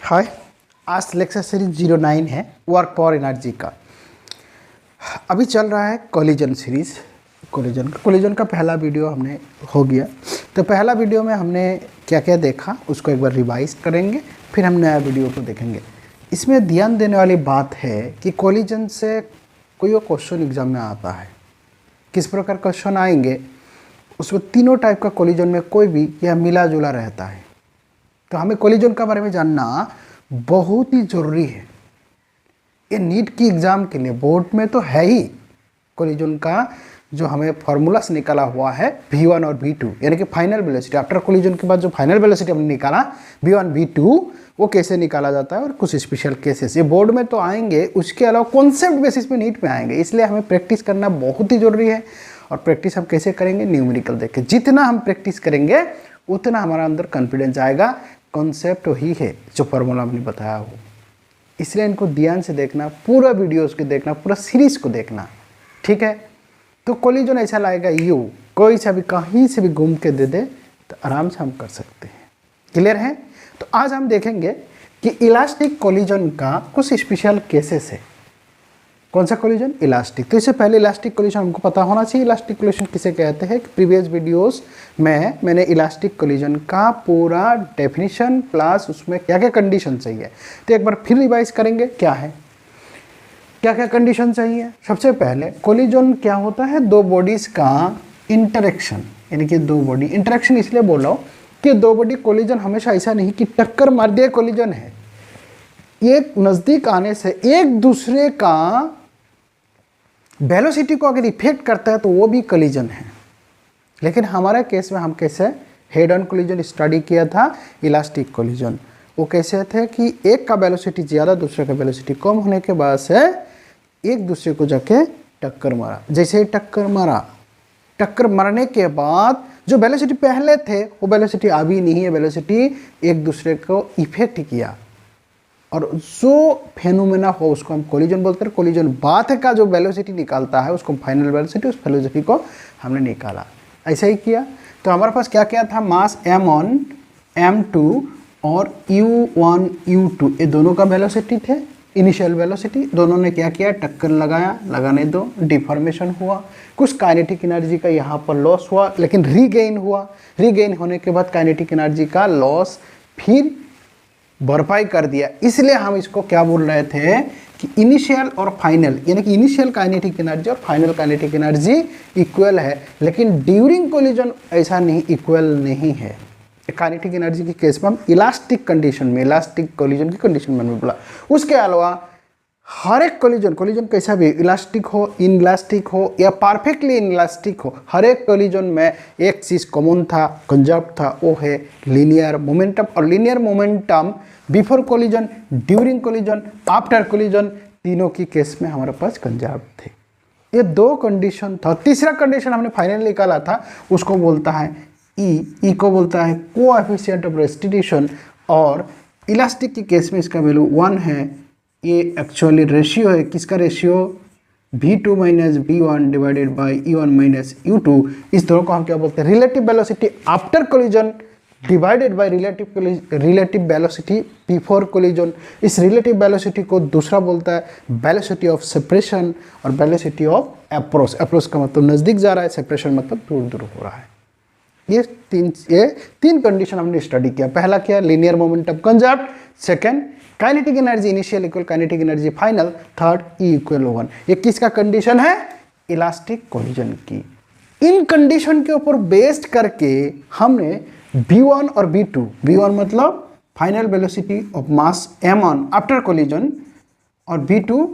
हाय, आज lecture series 09 है work power energy का। अभी चल रहा है कोलिजन सीरीज। कोलिजन का पहला वीडियो हमने हो गया। तो पहला वीडियो में हमने क्या क्या देखा उसको एक बार रिवाइज करेंगे, फिर हम नया वीडियो को देखेंगे। इसमें ध्यान देने वाली बात है कि कोलिजन से कोई क्वेश्चन एग्जाम में आता है, किस प्रकार क्वेश्चन आएंगे, उसमें तीनों टाइप का कोलिजन में कोई भी यह मिला जुला रहता है। तो हमें कोलिजन के बारे में जानना बहुत ही ज़रूरी है। ये नीट की एग्ज़ाम के लिए बोर्ड में तो है ही कोलिजन का जो हमें फार्मूलास निकाला हुआ है V1 और V2, यानी कि फाइनल वेलोसिटी। आफ्टर कोलिजन के बाद जो फाइनल वेलोसिटी हमने निकाला V1 V2, वो कैसे निकाला जाता है और कुछ स्पेशल केसेस ये बोर्ड में तो आएंगे, उसके अलावा कॉन्सेप्ट बेसिस पे नीट में आएंगे। इसलिए हमें प्रैक्टिस करना बहुत ही ज़रूरी है। और प्रैक्टिस हम कैसे करेंगे? न्यूमेरिकल देख के। जितना हम प्रैक्टिस करेंगे उतना हमारा अंदर कॉन्फिडेंस आएगा। कॉन्सेप्ट वही है जो फार्मूला हमने बताया हो, इसलिए इनको ध्यान से देखना, पूरा वीडियोस को देखना, पूरा सीरीज को देखना, ठीक है। तो कोलिजन ऐसा लाएगा यू, कोई सा भी कहीं से भी घूम के दे दे तो आराम से हम कर सकते हैं। क्लियर है? तो आज हम देखेंगे कि इलास्टिक कोलिजन का कुछ स्पेशल केसेस है। कौन सा कोलिजन? इलास्टिक। तो इससे पहले इलास्टिक कोलिजन हमको पता होना चाहिए। इलास्टिक कोलिजन किसे कहते हैं? प्रीवियस वीडियोस में मैंने इलास्टिक कोलिजन का पूरा डेफिनेशन प्लस उसमें क्या क्या कंडीशन चाहिए, तो एक बार फिर रिवाइज करेंगे क्या है, क्या क्या कंडीशन चाहिए। सबसे पहले कोलिजन क्या होता है? दो बॉडीज का इंटरेक्शन, यानी कि दो बॉडी इंटरेक्शन। इसलिए बोल रहा हूँ कि दो बॉडी कोलिजन हमेशा ऐसा नहीं कि टक्कर मार दिया कोलिजन है। एक नज़दीक आने से एक दूसरे का वेलोसिटी को अगर इफेक्ट करता है तो वो भी कोलिजन है। लेकिन हमारे केस में हम कैसे हेड ऑन कोलिजन स्टडी किया था, इलास्टिक कोलिजन। वो कैसे थे कि एक का वेलोसिटी ज़्यादा, दूसरे का वेलोसिटी कम होने के बाद से एक दूसरे को जाके टक्कर मारा। जैसे ही टक्कर मारा, टक्कर मारने के बाद जो वेलोसिटी पहले थे वो वेलोसिटी अभी नहीं है, वेलोसिटी एक दूसरे को इफेक्ट किया और जो फेनोमेना हो उसको हम कोलिजन बोलते हैं। कोलिजन बाद का जो वेलोसिटी निकालता है उसको फाइनल वेलोसिटी, उस वेलोसिटी को हमने निकाला। ऐसा ही किया। तो हमारे पास क्या क्या था? मास m1 m2 और u1 u2, ये दोनों का वेलोसिटी थे, इनिशियल वेलोसिटी। दोनों ने क्या किया? टक्कर लगाया, लगाने दो, डिफॉर्मेशन हुआ, कुछ काइनेटिक एनर्जी का यहाँ पर लॉस हुआ, लेकिन रीगेन हुआ। रीगेन होने के बाद काइनेटिक एनर्जी का लॉस फिर भरपाई कर दिया। इसलिए हम इसको क्या बोल रहे थे कि इनिशियल और फाइनल, यानी कि इनिशियल काइनेटिक एनर्जी और फाइनल काइनेटिक एनर्जी इक्वल है। लेकिन ड्यूरिंग कोलिजन ऐसा नहीं, इक्वल नहीं है। काइनेटिक एनर्जी के केस में हम इलास्टिक कंडीशन में, इलास्टिक कोलिजन की कंडीशन में बोला। उसके अलावा हर एक कोलिजन कैसा भी, इलास्टिक हो, इनइलास्टिक हो या परफेक्टली इनइलास्टिक हो, हर एक कोलिजन में एक चीज़ कॉमन था, कंजर्व था, वो है लीनियर मोमेंटम। और linear momentum before collision, during collision, after collision, तीनों की केस में हमारे पास कंजर्व थे। ये दो कंडीशन था। तीसरा कंडीशन हमने फाइनल निकाला था, उसको बोलता है ई को बोलता है कोएफिशिएंट ऑफ रेस्टिट्यूशन। और इलास्टिक के केस में इसका वैल्यू 1 है। ये एक्चुअली रेशियो है, किसका ratio? V2 minus V1 divided by E1 minus U2। इस दोनों को हम क्या बोलते हैं? Relative velocity after collision divided by relative velocity before collision. इस रिलेटिव वेलोसिटी को दूसरा बोलता है वेलोसिटी ऑफ सेपरेशन और वेलोसिटी ऑफ अप्रोच। अप्रोच का मतलब नज़दीक जा रहा है, सेपरेशन मतलब दूर दूर हो रहा है। ये तीन कंडीशन हमने स्टडी किया। पहला क्या? Linear momentum conserve. Second, kinetic energy initial equal kinetic energy final. Third, E equal 1। ये किसका कंडीशन है? इलास्टिक कोलिजन की। इन कंडीशन के ऊपर बेस्ड करके हमने V1 और V2, V1 मतलब final velocity of mass m1 after collision और V2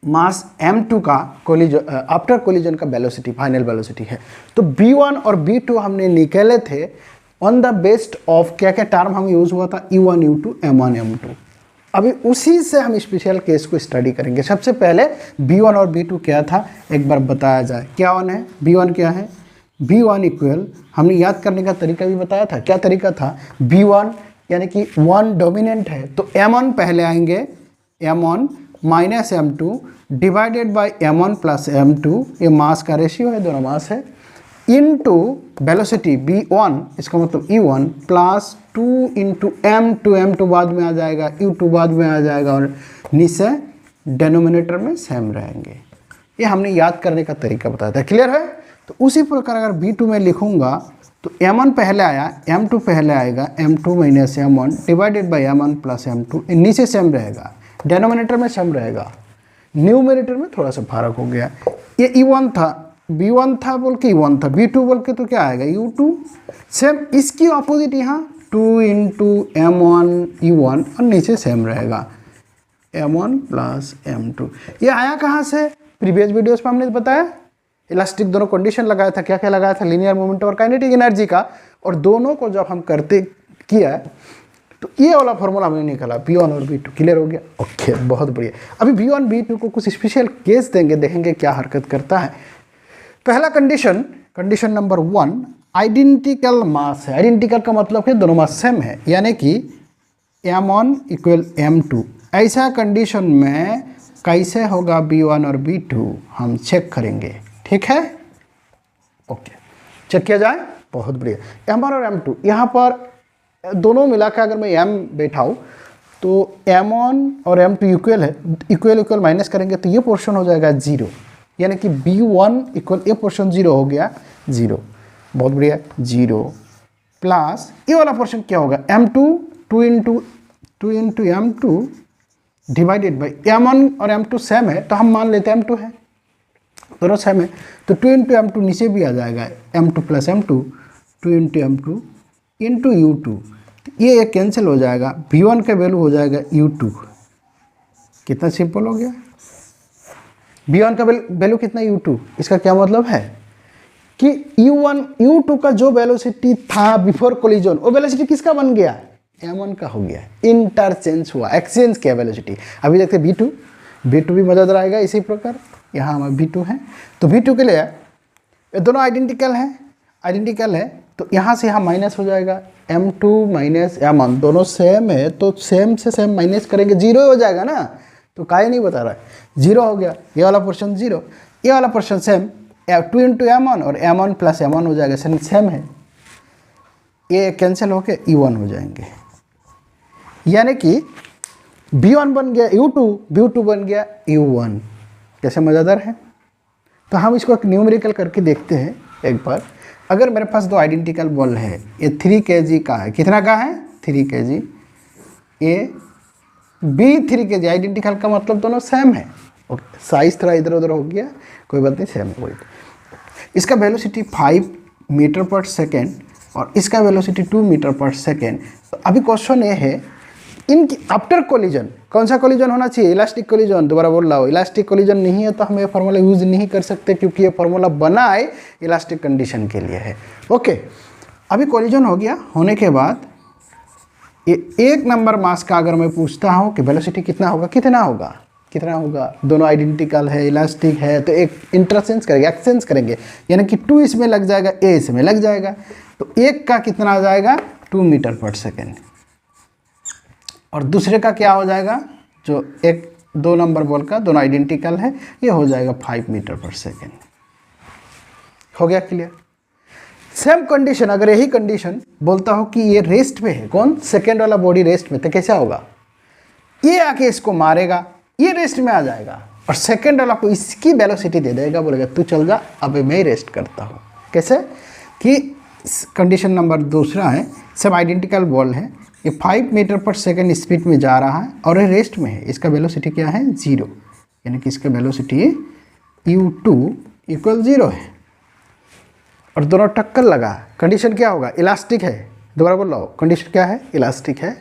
मास m2 का कोलिजन आफ्टर कोलिजन का वेलोसिटी, फाइनल वेलोसिटी है। तो V1 और V2 हमने निकाले थे ऑन द बेस्ड ऑफ क्या क्या टर्म हम यूज हुआ था? E1 U2 M1 M2। अभी उसी से हम स्पेशल केस को स्टडी करेंगे। सबसे पहले V1 और V2 क्या था एक बार बताया जाए। क्या वन है? V1 क्या है? V1 इक्वल, हमने याद करने का तरीका भी बताया था। क्या तरीका था? V1 यानी कि 1 डोमिनेंट है तो M1 पहले आएंगे, M1 minus M2 divided by M1 plus M2। ये मास का रेशियो है, दोनों मास है। इनटू वेलोसिटी v1, इसका मतलब e1 प्लस 2 इंटू m2 बाद में आ जाएगा, u2 बाद में आ जाएगा, और नीचे डेनोमिनेटर में सेम रहेंगे। ये हमने याद करने का तरीका बताया था, क्लियर है। तो उसी प्रकार अगर v2 में लिखूंगा तो m1 पहले आया, m2 पहले आएगा, m2 minus m1 divided by m1 plus m2, नीचे सेम रहेगा, डेनोमिनेटर में सेम रहेगा, न्यूमरेटर में थोड़ा सा फर्क हो गया। ये e1 था, b1 था बोल के e1 था, b2 बोल के तो क्या आएगा u2, सेम इसकी ऑपोजिट यहाँ 2 इंटू m1 e1 और नीचे सेम रहेगा m1 प्लस m2। ये आया कहाँ से, प्रीवियस वीडियोस में हमने बताया, इलास्टिक दोनों कंडीशन लगाया था, क्या क्या लगाया था, लीनियर मोमेंट और काइनेटिक एनर्जी का, और दोनों को जब हम करते किया तो ये वाला फॉर्मूला हमने निकाला v1 और v2, क्लियर हो गया। ओके, बहुत बढ़िया। अभी v1 v2 को कुछ स्पेशल केस देंगे, देखेंगे क्या हरकत करता है। पहला कंडीशन, कंडीशन नंबर 1, आइडेंटिकल मास है। आइडेंटिकल का मतलब है दोनों मास सेम है, यानी कि m1 इक्वल m2। ऐसा कंडीशन में कैसे होगा v1 और v2 हम चेक करेंगे, ठीक है। ओके, चेक किया जाए, बहुत बढ़िया। m1 और m2 यहाँ पर दोनों मिलाकर अगर मैं m बैठाऊँ तो m1 और m2 इक्वल है, इक्वल इक्वल माइनस करेंगे तो ये पोर्शन हो जाएगा 0, यानी कि v1 इक्वल ये पोर्शन 0 हो गया, 0, बहुत बढ़िया, 0 प्लस ये वाला पोर्शन क्या होगा m2, 2 into m2 divided by m1 और m2 सेम है तो हम मान लेते हैं m2 है, दोनों सेम है, तो 2 इंटू m2 नीचे भी आ जाएगा, m2 plus m2, 2 into m2 into u2, ये एक कैंसिल हो जाएगा, v1 का वैल्यू हो जाएगा u2। कितना सिंपल हो गया, v1 का वैल्यू कितना u2, इसका क्या मतलब है कि u1 u2 का जो वेलोसिटी था बिफोर कोलिजन वो वेलोसिटी किसका बन गया, m1 का हो गया, इंटरचेंज हुआ, एक्सचेंज किया वेलोसिटी। अभी देखते हैं v2, v2 भी मज़ेदार आएगा इसी प्रकार, यहाँ हमारा v2 है, तो v2 के लिए ये दोनों आइडेंटिकल है, तो यहाँ से यहाँ माइनस हो जाएगा, m2 माइनस m1 दोनों सेम है तो सेम से सेम माइनस करेंगे 0 हो जाएगा ना, तो काहे नहीं बता रहा है, 0 हो गया, ये वाला पोर्शन 0, ये वाला पोर्शन सेम, 2 इंटू m1 और m1 प्लस m1 हो जाएगा, सेम है, ये कैंसिल होके e1 हो जाएंगे, यानी कि v1 बन गया u2, v2 बन गया u1। कैसे मज़ेदार है। तो हम इसको एक न्यूमेरिकल करके देखते हैं एक बार। अगर मेरे पास दो आइडेंटिकल बॉल है, ये 3 kg का है, कितना का है 3 kg, ये बी 3 kg, आइडेंटिकल का मतलब दोनों सेम है। ओके, साइज थोड़ा इधर उधर हो गया, कोई बात नहीं, सेम है वही। इसका वेलोसिटी 5 मीटर पर सेकेंड और इसका वेलोसिटी 2 मीटर पर सेकेंड। तो अभी क्वेश्चन ये है, इनकी आफ्टर कोलिजन कौन सा कोलिजन होना चाहिए, इलास्टिक कोलिजन। दोबारा बोल रहा हूँ, इलास्टिक कोलिजन नहीं है तो हम ये फार्मूला यूज़ नहीं कर सकते, क्योंकि ये फार्मूला बना है इलास्टिक कंडीशन के लिए है। ओके, अभी कोलिजन हो गया, होने के बाद ये 1 नंबर मास का अगर मैं पूछता हूँ कि वेलोसिटी कितना होगा, दोनों आइडेंटिकल है, इलास्टिक है, तो एक इंटरचेंज करेंगे, एक्सचेंज करेंगे, यानी कि 2 इसमें लग जाएगा, ए इसमें लग जाएगा, तो एक का कितना आ जाएगा 2 मीटर पर सेकेंड, और दूसरे का क्या हो जाएगा, जो एक 2 नंबर बॉल का दोनों आइडेंटिकल है, ये हो जाएगा 5 मीटर पर सेकेंड। हो गया क्लियर। सेम कंडीशन, अगर यही कंडीशन बोलता हो कि ये रेस्ट पे है, कौन, सेकेंड वाला बॉडी रेस्ट में, तो कैसा होगा, ये आके इसको मारेगा, ये रेस्ट में आ जाएगा, और सेकेंड वाला को इसकी वेलोसिटी दे देगा, बोलेगा तू चल जा, अबे मैं रेस्ट करता हूँ। कैसे कि कंडीशन नंबर दूसरा है, सब आइडेंटिकल बॉल है, ये 5 मीटर पर सेकेंड स्पीड में जा रहा है और ये रेस्ट में है, इसका वेलोसिटी क्या है 0, यानी कि इसका वेलोसिटी u2 इक्वल 0 है, और दोनों टक्कर लगा। कंडीशन क्या होगा, इलास्टिक है, दोबारा बोल रहा हूँ, कंडीशन क्या है, इलास्टिक है।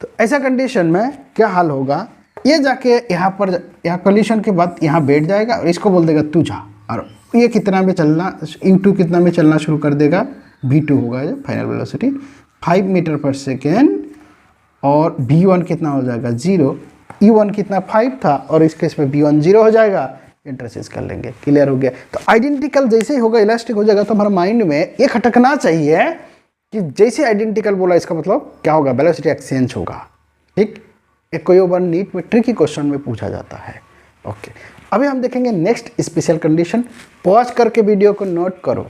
तो ऐसा कंडीशन में क्या हाल होगा, ये जाके यहाँ पर, यहाँ कंडीशन के बाद यहाँ बैठ जाएगा और इसको बोल देगा तू जा, और ये कितना में चलना, u2 कितना में चलना शुरू कर देगा, v2 होगा ये फाइनल वेलोसिटी 5 मीटर पर सेकेंड, और v1 कितना हो जाएगा 0, e1 कितना 5 था, और इस केस में v1 0 हो जाएगा, इंटरचेंज कर लेंगे, क्लियर हो गया। तो आइडेंटिकल जैसे ही होगा इलास्टिक हो जाएगा, तो हमारे माइंड में ये खटकना चाहिए कि जैसे आइडेंटिकल बोला इसका मतलब क्या होगा, वेलोसिटी एक्सचेंज होगा। ठीक, एक कोई बार नीट में ट्रिकी क्वेश्चन में पूछा जाता है। ओके, अभी हम देखेंगे नेक्स्ट स्पेशल कंडीशन। पॉज करके वीडियो को नोट करो,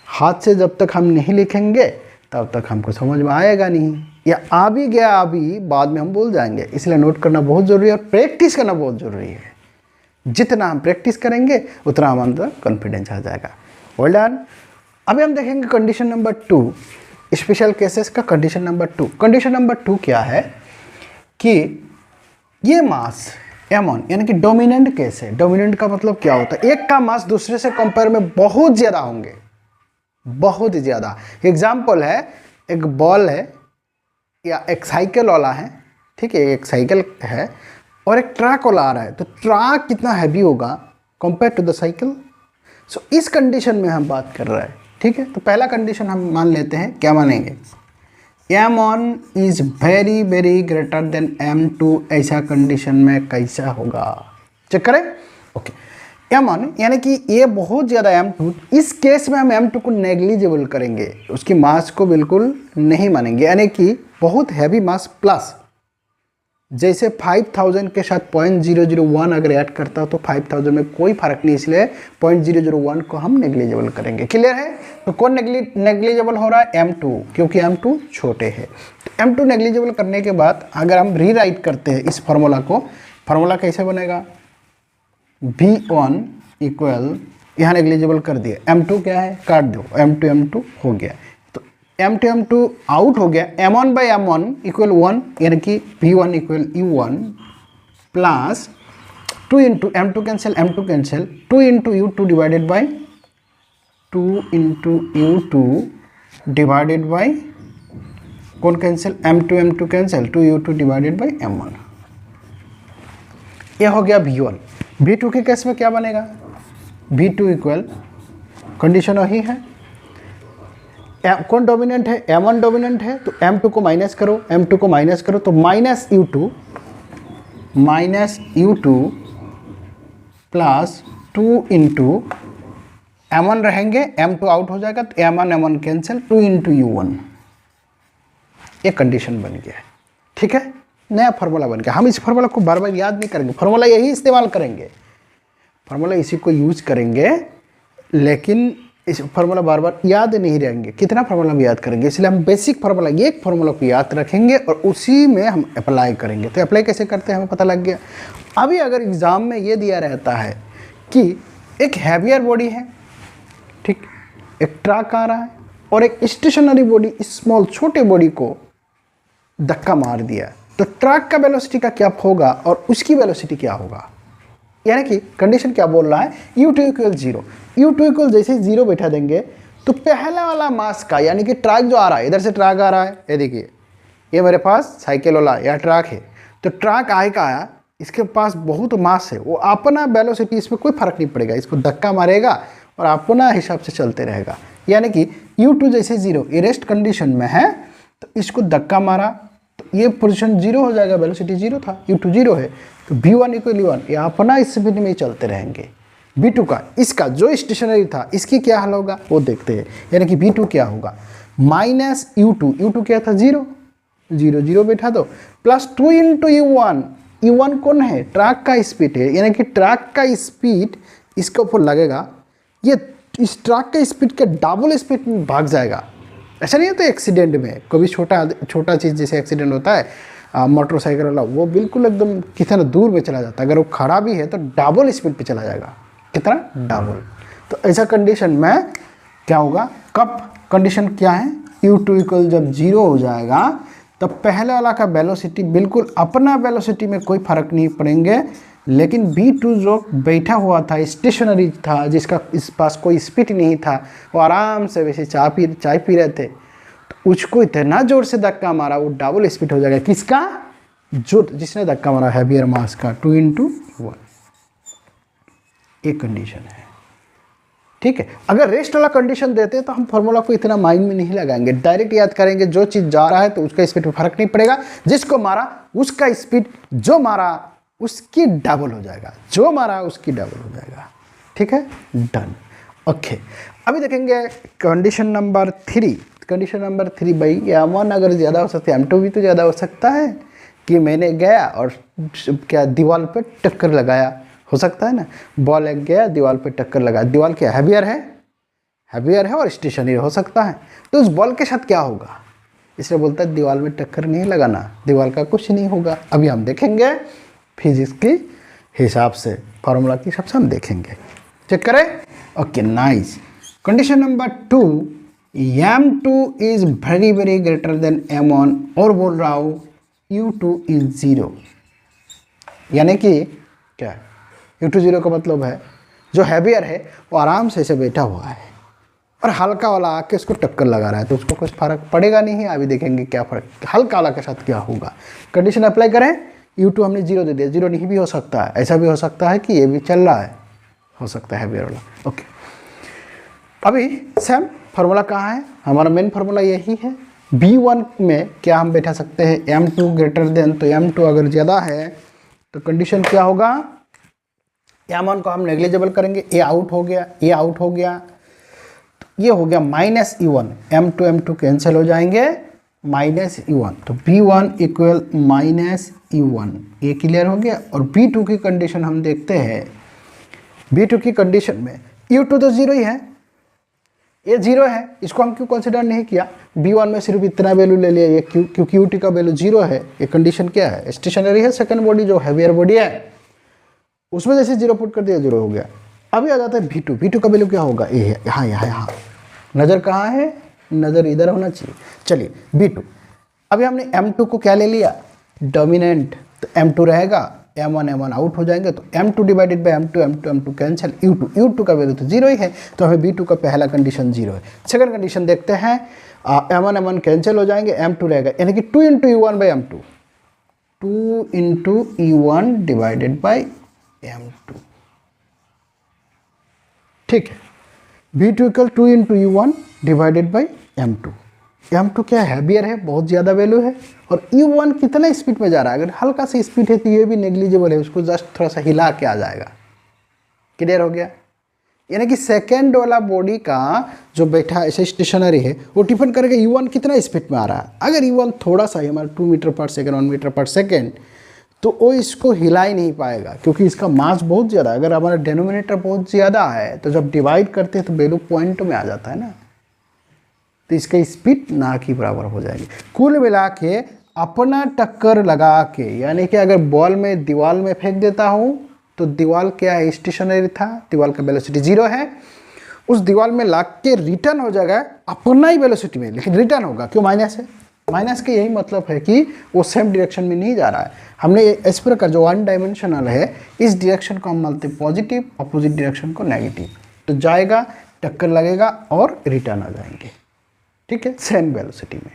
हाथ से जब तक हम नहीं लिखेंगे तब तक हमको समझ में आएगा नहीं, या आ भी गया अभी बाद में हम भूल जाएंगे। इसलिए नोट करना बहुत ज़रूरी है और प्रैक्टिस करना बहुत ज़रूरी है। जितना हम प्रैक्टिस करेंगे उतना हम अंदर कॉन्फिडेंस आ जाएगा। Well done. अभी हम देखेंगे कंडीशन नंबर 2, स्पेशल केसेस का कंडीशन नंबर 2। कंडीशन नंबर 2 क्या है कि ये मास M1 यानी कि डोमिनेंट केस है। डोमिनेंट का मतलब क्या होता है? एक का मास दूसरे से कंपेयर में बहुत ज़्यादा होंगे, बहुत ज़्यादा। एग्जाम्पल है, एक बॉल है या एक साइकिल वाला है, ठीक है, एक साइकिल है और एक ट्रक वाला आ रहा है, तो ट्रक कितना हैवी होगा कंपेयर टू द साइकिल। सो इस कंडीशन में हम बात कर रहे हैं, ठीक है। तो पहला कंडीशन हम मान लेते हैं, क्या मानेंगे? M1 is very very greater than M2। ऐसा कंडीशन में कैसा होगा, चेक करें। ओके, M1 यानी कि ये बहुत ज़्यादा M2, इस केस में हम M2 को नेग्लिजिबल करेंगे, उसकी मास को बिल्कुल नहीं मानेंगे, यानी कि बहुत हैवी मास प्लस, जैसे 5000 के साथ 0.001 अगर ऐड करता हो तो 5000 में कोई फर्क नहीं, इसलिए 0.001 को हम नेग्लिजिबल करेंगे। क्लियर है? तो कौन नेग्लिजिबल हो रहा है? M2, क्योंकि M2 छोटे हैं। तो M2 नेग्लिजिबल करने के बाद अगर हम रीराइट करते हैं इस फार्मूला को, फार्मूला कैसे बनेगा? V1 इक्वल, यहाँ नेग्लिजिबल कर दिया, M2 क्या है, काट दो, M2 हो गया, तो M2 आउट हो गया। M1 बाई M1 इक्वल 1, यानी कि V1 equal U1 plus 2 into M2 cancel, M2 cancel, 2 into U2 divided by 2 into U2 divided by कौन cancel, M2 cancel, 2 U2 divided by M1। यह हो गया V1। V2 के case में क्या बनेगा? V2 इक्वल, कंडीशन वही है, कौन डोमिनेंट है? M1 डोमिनेंट है, तो M2 को माइनस करो, M2 को माइनस करो तो minus U2 plus 2 into M1 रहेंगे, M2 आउट हो जाएगा तो M1 कैंसिल, 2 इंटू U1। ये कंडीशन बन गया है, ठीक है, नया फार्मूला बन गया। हम इस फार्मूला को बार बार याद नहीं करेंगे, फार्मूला यही इस्तेमाल करेंगे, फार्मूला इसी को यूज करेंगे, लेकिन इस फार्मूला बार बार याद नहीं रहेंगे। कितना फार्मूला भी याद करेंगे, इसलिए हम बेसिक फार्मूला, ये एक फार्मूला को याद रखेंगे और उसी में हम अप्लाई करेंगे। तो अप्लाई कैसे करते हैं हमें पता लग गया। अभी अगर एग्ज़ाम में ये दिया रहता है कि एक हैवियर बॉडी है, ठीक, एक ट्रक आ रहा है और एक स्टेशनरी बॉडी, स्मॉल छोटे बॉडी को धक्का मार दिया, तो ट्रक का वेलोसिटी का क्या होगा और उसकी वेलोसिटी क्या होगा? यानी कि कंडीशन क्या बोल रहा है? U2 equal 0। U2 इक्वल जैसे 0 बैठा देंगे तो पहला वाला मास का, यानी कि ट्रक जो आ रहा है, इधर से ट्रक आ रहा है, ये देखिए, ये मेरे पास साइकिल वाला या ट्रक है, तो ट्रक आया, इसके पास बहुत मास है, वो अपना वेलोसिटी, इसमें कोई फर्क नहीं पड़ेगा, इसको धक्का मारेगा और अपना हिसाब से चलते रहेगा। यानी कि U2 जैसे 0, ये रेस्ट कंडीशन में है, तो इसको धक्का मारा तो ये पोजीशन 0 हो जाएगा, वेलोसिटी 0 था, U2 0 है, तो V1 इक्वल U1, ये अपना स्पीड में ही चलते रहेंगे। V2 का, इसका जो स्टेशनरी था, इसकी क्या हाल होगा वो देखते हैं। यानी कि V2 क्या होगा? माइनस U2 क्या था? 0 बैठा दो, प्लस 2 इंटू U1 कौन है? ट्रक का स्पीड है, यानी कि ट्रक का स्पीड इसके ऊपर लगेगा, ये इस ट्रक के स्पीड के डबल स्पीड में भाग जाएगा। ऐसा नहीं होता एक्सीडेंट में, कभी छोटा चीज़ जैसे एक्सीडेंट होता है, मोटरसाइकिल वाला, वो बिल्कुल एकदम कितना दूर में चला जाता है, अगर वो खड़ा भी है तो डबल स्पीड पे चला जाएगा। कितना? डबल। तो ऐसा कंडीशन में क्या होगा? कब कंडीशन क्या है? U2 इक्वल जब 0 हो जाएगा तब पहले वाला का वेलोसिटी बिल्कुल अपना वेलोसिटी में कोई फर्क नहीं पड़ेंगे, लेकिन V2 जो बैठा हुआ था, स्टेशनरी था, जिसका इस पास कोई स्पीड नहीं था, वो आराम से वैसे चाय पी रहे थे, तो उसको इतना जोर से धक्का मारा, वो डबल स्पीड हो जाएगा। किसका? जो जिसने धक्का मारा, हैवियर मास का, 2 इंटू 1। एक कंडीशन है, ठीक है। अगर रेस्ट वाला कंडीशन देते हैं तो हम फार्मूला को इतना माइंड में नहीं लगाएंगे, डायरेक्ट याद करेंगे, जो चीज़ जा रहा है तो उसका स्पीड में फर्क नहीं पड़ेगा, जिसको मारा उसका स्पीड, जो मारा उसकी डबल हो जाएगा, जो मारा उसकी डबल हो जाएगा, ठीक है, डन। ओके, अभी देखेंगे कंडीशन नंबर 3। कंडीशन नंबर 3 भाई, M1 अगर ज़्यादा हो सकता है, M2 भी तो ज़्यादा हो सकता है, कि मैंने गया और क्या दीवार पे टक्कर लगाया, हो सकता है ना, बॉल लग गया, दीवार पे टक्कर लगा, दीवार क्या हैवियर है और स्टेशनरी हो सकता है, तो उस बॉल के साथ क्या होगा, इसलिए बोलता है दीवार में टक्कर नहीं लगाना, दीवार का कुछ नहीं होगा। अभी हम देखेंगे फिजिक्स के हिसाब से, फार्मूला के हिसाब से हम देखेंगे। चेक करें, okay nice. Condition number 2, m2 is very very greater than m1, और बोल रहा हूँ u2 इज 0, यानी कि क्या, u2 0 का मतलब है जो हैवियर है वो आराम से ऐसे बैठा हुआ है और हल्का वाला आके उसको टक्कर लगा रहा है, तो उसको कुछ फर्क पड़ेगा नहीं। अभी देखेंगे क्या फर्क, हल्का वाला के साथ क्या होगा। कंडीशन अप्लाई करें, u2 हमने 0 दे दिया, 0 नहीं भी हो सकता है, ऐसा भी हो सकता है कि ये भी चल रहा है, हो सकता है हैवियर वाला। ओके, अभी सेम फार्मूला कहाँ है, हमारा मेन फार्मूला यही है। b1 में क्या हम बैठा सकते हैं, m2 ग्रेटर देन, तो m2 अगर ज़्यादा है तो कंडीशन क्या होगा, m1 को हम नेग्लिजिबल करेंगे, ए आउट हो गया, ये हो गया माइनस u1, m2 कैंसिल हो जाएंगे, माइनस u1, तो b1 इक्वल माइनस u1, ये क्लियर हो गया। और b2 की कंडीशन हम देखते हैं, b2 की कंडीशन में u2 तो 0 ही है, ये 0 है, इसको हम क्यों कंसिडर नहीं किया, b1 में सिर्फ इतना वैल्यू ले लिया, ये क्योंकि u2 का वैल्यू 0 है। ये कंडीशन क्या है, स्टेशनरी है, सेकंड बॉडी जो हैवियर बॉडी है उसमें जैसे 0 पुट कर दिया 0 हो गया। अभी आ जाता है b2 का वैल्यू क्या होगा, ये है, यहाँ नज़र कहाँ है, नज़र इधर होना चाहिए। चलिए b2, अभी हमने m2 को क्या ले लिया, डोमिनेंट, तो m2 रहेगा, m1 आउट हो जाएंगे, तो m2 divided by m2 cancel, u2 का वैल्यू तो 0 ही है, तो हमें b2 का पहला कंडीशन 0 है। सेकंड कंडीशन देखते हैं, m1 कैंसिल हो जाएंगे, m2 रहेगा, यानी कि 2 into u1 by m2, 2 into u1 divided by m2, ठीक है। b2 equal 2 into u1 divided by m2 क्या है, हैवियर है, बहुत ज़्यादा वैल्यू है, और u1 कितना स्पीड में जा रहा है, अगर हल्का सा स्पीड है तो ये भी नेग्लिजिबल है, उसको जस्ट थोड़ा सा हिला के आ जाएगा। क्लियर हो गया, यानी कि सेकेंड वाला बॉडी का जो बैठा ऐसे स्टेशनरी है वो डिपेंड करेगा u1 कितना स्पीड में आ रहा है। अगर u1 थोड़ा सा ही हमारा 2 मीटर पर सेकेंड 1 मीटर पर सेकेंड, तो वो इसको हिला ही नहीं पाएगा, क्योंकि इसका मास बहुत ज़्यादा है। अगर हमारा डेनोमिनेटर बहुत ज़्यादा है तो जब डिवाइड करते हैं तो वैल्यू पॉइंट में आ जाता है ना, तो इसका स्पीड ना की बराबर हो जाएगी। कुल मिला के अपना टक्कर लगा के, यानी कि अगर बॉल में दीवार में फेंक देता हूँ तो दीवार क्या है, स्टेशनरी था, दीवार का वेलोसिटी 0 है, उस दीवार में लाग के रिटर्न हो जाएगा अपना ही वेलोसिटी में, लेकिन रिटर्न होगा, क्यों, माइनस है। माइनस का यही मतलब है कि वो सेम डायरेक्शन में नहीं जा रहा है। हमने इस प्रकार जो 1 डायमेंशनल है, इस डायरेक्शन को हम मानते हैं पॉजिटिव, अपोजिट डायरेक्शन को नेगेटिव, तो जाएगा, टक्कर लगेगा और रिटर्न आ जाएंगे, ठीक है, सेम वेलोसिटी में।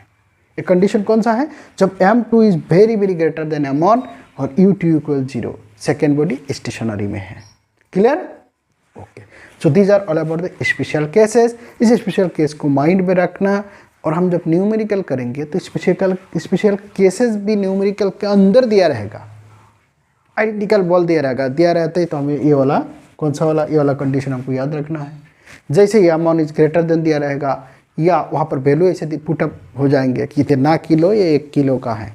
ये कंडीशन कौन सा है, जब m2 is very very greater than m1 और u2 equal 0, second body stationary में है। Clear, okay. So these are all about the special cases. इस स्पेशल केस को माइंड में रखना, और हम जब न्यूमेरिकल करेंगे तो स्पेशल केसेस भी न्यूमेरिकल के अंदर दिया रहेगा, आइडेंटिकल बॉल दिया रहता है, तो हमें ये वाला कौन सा वाला, ये वाला कंडीशन हमको याद रखना है। जैसे ही m1 इज ग्रेटर देन दिया रहेगा, या वहाँ पर वैल्यू ऐसे पुटअप हो जाएंगे कि इतना किलो, ये 1 किलो का है,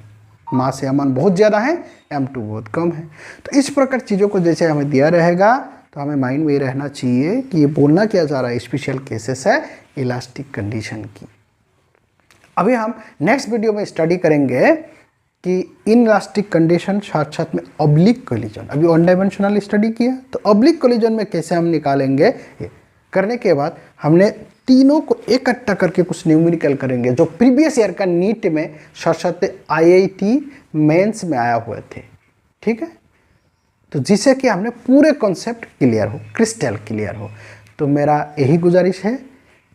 मास m1 बहुत ज़्यादा है, m2 बहुत कम है। तो इस प्रकार चीज़ों को जैसे हमें दिया रहेगा तो हमें माइंड में रहना चाहिए कि ये बोलना क्या चाह रहा है, स्पेशल केसेस है इलास्टिक कंडीशन की। अभी हम नेक्स्ट वीडियो में स्टडी करेंगे कि इन इलास्टिक कंडीशन साथ साथ में ऑब्लिक कोलिजन। अभी 1 डायमेंशनल स्टडी किया, तो ऑब्लिक कोलिजन में कैसे हम निकालेंगे, ये करने के बाद हमने तीनों को इकट्ठा करके कुछ न्यूमेरिकल करेंगे जो प्रीवियस ईयर का नीट में साथ साथ IIT मेंस में आया हुए थे, ठीक है, तो जिससे कि हमने पूरे कॉन्सेप्ट क्लियर हो, क्रिस्टल क्लियर हो। तो मेरा यही गुजारिश है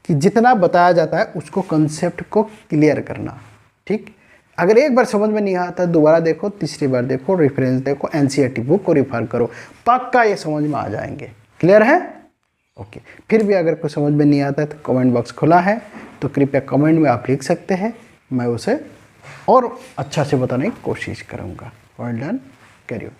कि जितना बताया जाता है उसको कॉन्सेप्ट को क्लियर करना, ठीक। अगर एक बार समझ में नहीं आता दोबारा देखो, तीसरी बार देखो, रेफरेंस देखो, NCERT बुक को रिफर करो, पक्का ये समझ में आ जाएंगे। क्लियर है, ओके। फिर भी अगर कोई समझ में नहीं आता है तो कमेंट बॉक्स खुला है, तो कृपया कमेंट में आप लिख सकते हैं, मैं उसे और अच्छा से बताने की कोशिश करूँगा। Well done, carry on.